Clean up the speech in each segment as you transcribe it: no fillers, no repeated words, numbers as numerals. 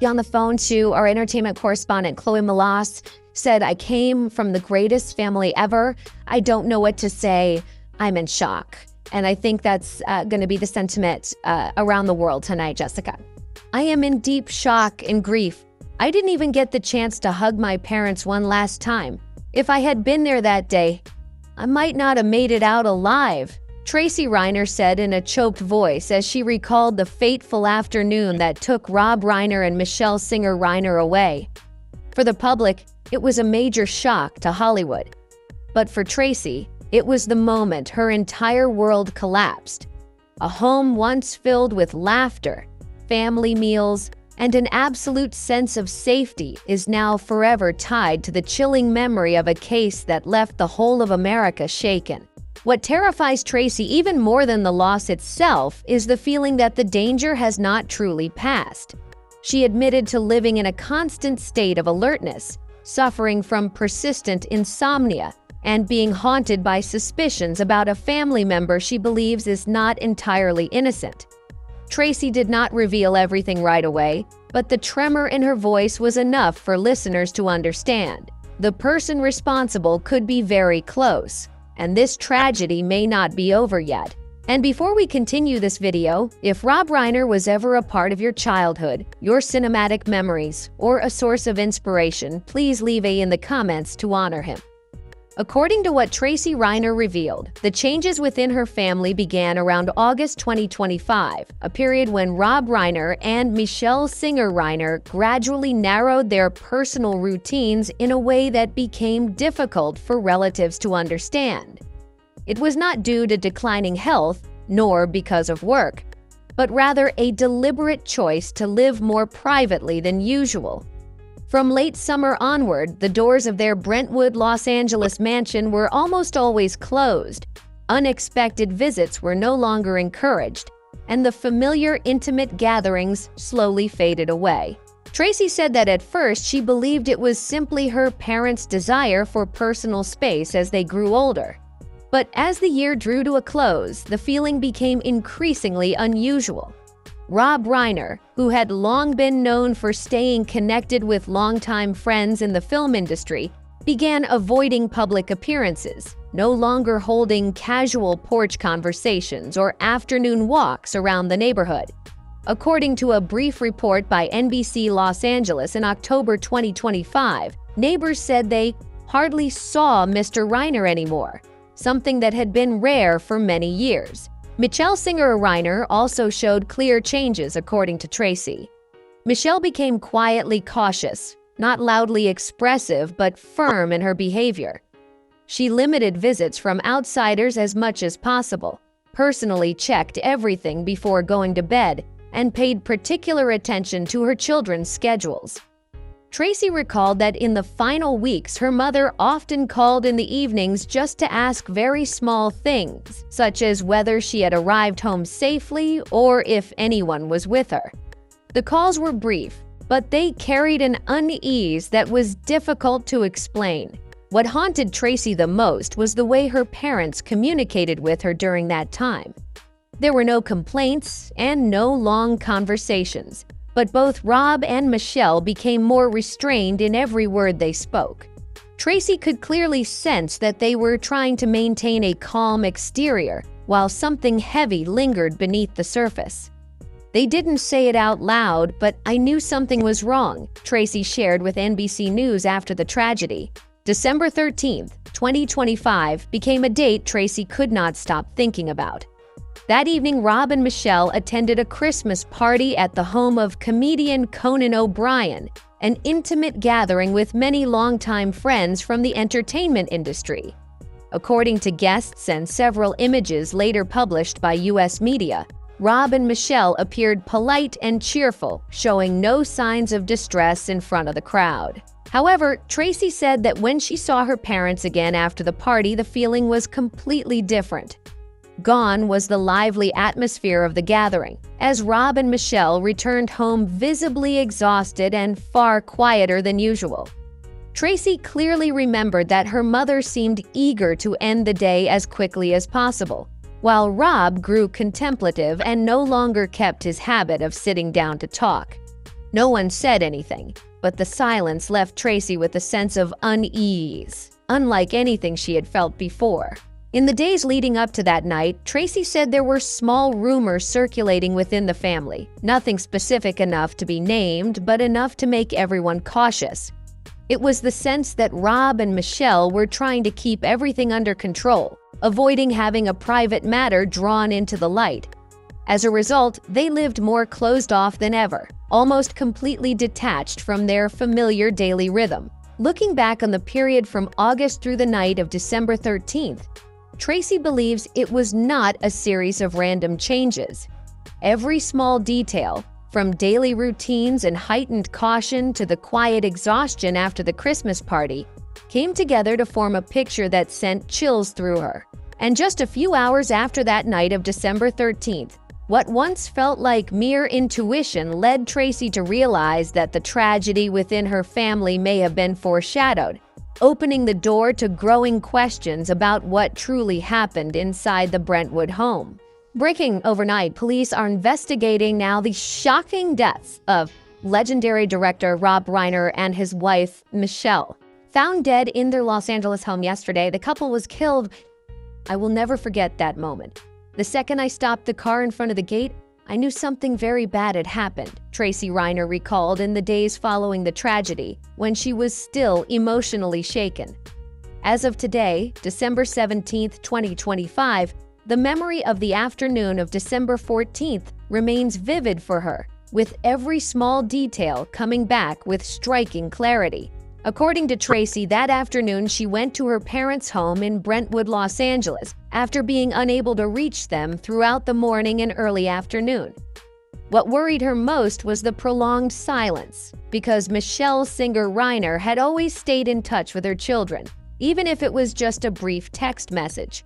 On the phone to our entertainment correspondent, Chloe Malas, said, "I came from the greatest family ever. I don't know what to say. I'm in shock." And I think that's going to be the sentiment around the world tonight, Jessica. "I am in deep shock and grief. I didn't even get the chance to hug my parents one last time. If I had been there that day, I might not have made it out alive," Tracy Reiner said in a choked voice as she recalled the fateful afternoon that took Rob Reiner and Michelle Singer Reiner away. For the public, it was a major shock to Hollywood. But for Tracy, it was the moment her entire world collapsed. A home once filled with laughter, family meals, and an absolute sense of safety is now forever tied to the chilling memory of a case that left the whole of America shaken. What terrifies Tracy even more than the loss itself is the feeling that the danger has not truly passed. She admitted to living in a constant state of alertness, suffering from persistent insomnia, and being haunted by suspicions about a family member she believes is not entirely innocent. Tracy did not reveal everything right away, but the tremor in her voice was enough for listeners to understand. The person responsible could be very close, and this tragedy may not be over yet. And before we continue this video, if Rob Reiner was ever a part of your childhood, your cinematic memories, or a source of inspiration, please leave a in the comments to honor him. According to what Tracy Reiner revealed, the changes within her family began around August 2025, a period when Rob Reiner and Michelle Singer Reiner gradually narrowed their personal routines in a way that became difficult for relatives to understand. It was not due to declining health, nor because of work, but rather a deliberate choice to live more privately than usual. From late summer onward, the doors of their Brentwood, Los Angeles mansion were almost always closed. Unexpected visits were no longer encouraged, and the familiar, intimate gatherings slowly faded away. Tracy said that at first she believed it was simply her parents' desire for personal space as they grew older. But as the year drew to a close, the feeling became increasingly unusual. Rob Reiner, who had long been known for staying connected with longtime friends in the film industry, began avoiding public appearances, no longer holding casual porch conversations or afternoon walks around the neighborhood. According to a brief report by NBC Los Angeles in October 2025, neighbors said they hardly saw Mr. Reiner anymore, something that had been rare for many years. Michelle Singer Reiner also showed clear changes, according to Tracy. Michelle became quietly cautious, not loudly expressive, but firm in her behavior. She limited visits from outsiders as much as possible, personally checked everything before going to bed, and paid particular attention to her children's schedules. Tracy recalled that in the final weeks, her mother often called in the evenings just to ask very small things, such as whether she had arrived home safely or if anyone was with her. The calls were brief, but they carried an unease that was difficult to explain. What haunted Tracy the most was the way her parents communicated with her during that time. There were no complaints and no long conversations, but both Rob and Michelle became more restrained in every word they spoke. Tracy could clearly sense that they were trying to maintain a calm exterior, while something heavy lingered beneath the surface. "They didn't say it out loud, but I knew something was wrong," Tracy shared with NBC News after the tragedy. December 13th, 2025 became a date Tracy could not stop thinking about. That evening, Rob and Michelle attended a Christmas party at the home of comedian Conan O'Brien, an intimate gathering with many longtime friends from the entertainment industry. According to guests and several images later published by U.S. media, Rob and Michelle appeared polite and cheerful, showing no signs of distress in front of the crowd. However, Tracy said that when she saw her parents again after the party, the feeling was completely different. Gone was the lively atmosphere of the gathering, as Rob and Michelle returned home visibly exhausted and far quieter than usual. Tracy clearly remembered that her mother seemed eager to end the day as quickly as possible, while Rob grew contemplative and no longer kept his habit of sitting down to talk. No one said anything, but the silence left Tracy with a sense of unease, unlike anything she had felt before. In the days leading up to that night, Tracy said there were small rumors circulating within the family, nothing specific enough to be named, but enough to make everyone cautious. It was the sense that Rob and Michelle were trying to keep everything under control, avoiding having a private matter drawn into the light. As a result, they lived more closed off than ever, almost completely detached from their familiar daily rhythm. Looking back on the period from August through the night of December 13th, Tracy believes it was not a series of random changes. Every small detail, from daily routines and heightened caution to the quiet exhaustion after the Christmas party, came together to form a picture that sent chills through her. And just a few hours after that night of December 13th, what once felt like mere intuition led Tracy to realize that the tragedy within her family may have been foreshadowed, opening the door to growing questions about what truly happened inside the Brentwood home. Breaking overnight, police are investigating now the shocking deaths of legendary director Rob Reiner and his wife, Michelle. Found dead in their Los Angeles home yesterday, the couple was killed. I will never forget that moment. The second I stopped the car in front of the gate, I knew something very bad had happened, Tracy Reiner recalled in the days following the tragedy, when she was still emotionally shaken. As of today, December 17, 2025, the memory of the afternoon of December 14th remains vivid for her, with every small detail coming back with striking clarity. According to Tracy, that afternoon she went to her parents' home in Brentwood, Los Angeles, after being unable to reach them throughout the morning and early afternoon. What worried her most was the prolonged silence, because Michelle Singer Reiner had always stayed in touch with her children, even if it was just a brief text message.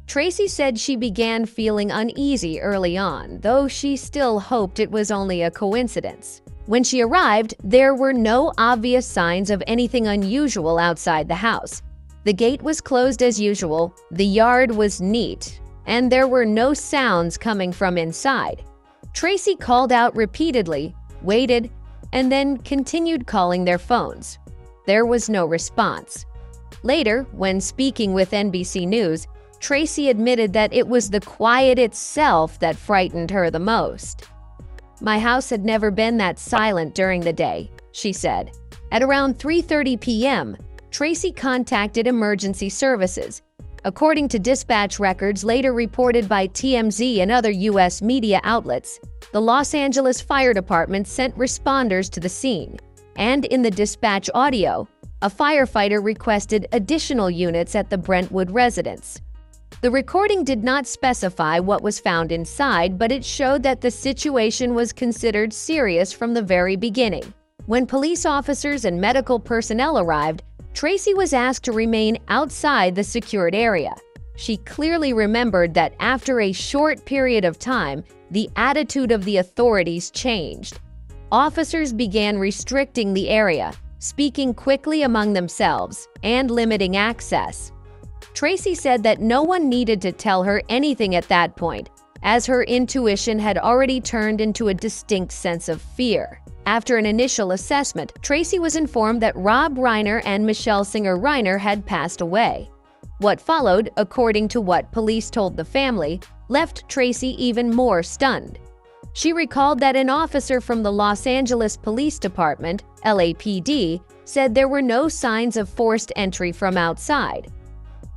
Tracy said she began feeling uneasy early on, though she still hoped it was only a coincidence. When she arrived, there were no obvious signs of anything unusual outside the house. The gate was closed as usual, the yard was neat, and there were no sounds coming from inside. Tracy called out repeatedly, waited, and then continued calling their phones. There was no response. Later, when speaking with NBC News, Tracy admitted that it was the quiet itself that frightened her the most. "My house had never been that silent during the day," she said. At around 3:30 p.m., Tracy contacted emergency services. According to dispatch records later reported by TMZ and other U.S. media outlets, the Los Angeles Fire Department sent responders to the scene. And in the dispatch audio, a firefighter requested additional units at the Brentwood residence. The recording did not specify what was found inside, but it showed that the situation was considered serious from the very beginning. When police officers and medical personnel arrived, Tracy was asked to remain outside the secured area. She clearly remembered that after a short period of time, the attitude of the authorities changed. Officers began restricting the area, speaking quickly among themselves, and limiting access. Tracy said that no one needed to tell her anything at that point, as her intuition had already turned into a distinct sense of fear. After an initial assessment, Tracy was informed that Rob Reiner and Michelle Singer Reiner had passed away. What followed, according to what police told the family, left Tracy even more stunned. She recalled that an officer from the Los Angeles Police Department, LAPD, said there were no signs of forced entry from outside.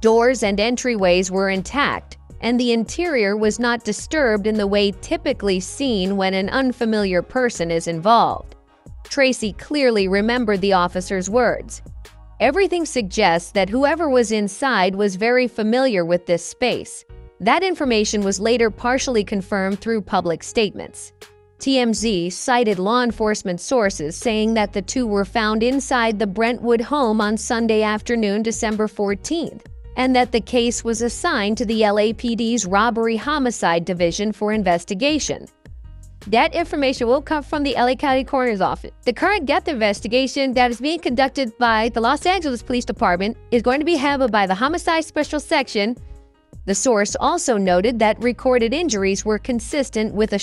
Doors and entryways were intact, and the interior was not disturbed in the way typically seen when an unfamiliar person is involved. Tracy clearly remembered the officer's words. Everything suggests that whoever was inside was very familiar with this space. That information was later partially confirmed through public statements. TMZ cited law enforcement sources saying that the two were found inside the Brentwood home on Sunday afternoon, December 14th. And that the case was assigned to the LAPD's Robbery Homicide Division for investigation. That information will come from the LA County Coroner's Office. The current death investigation that is being conducted by the Los Angeles Police Department is going to be handled by the Homicide Special Section. The source also noted that recorded injuries were consistent with a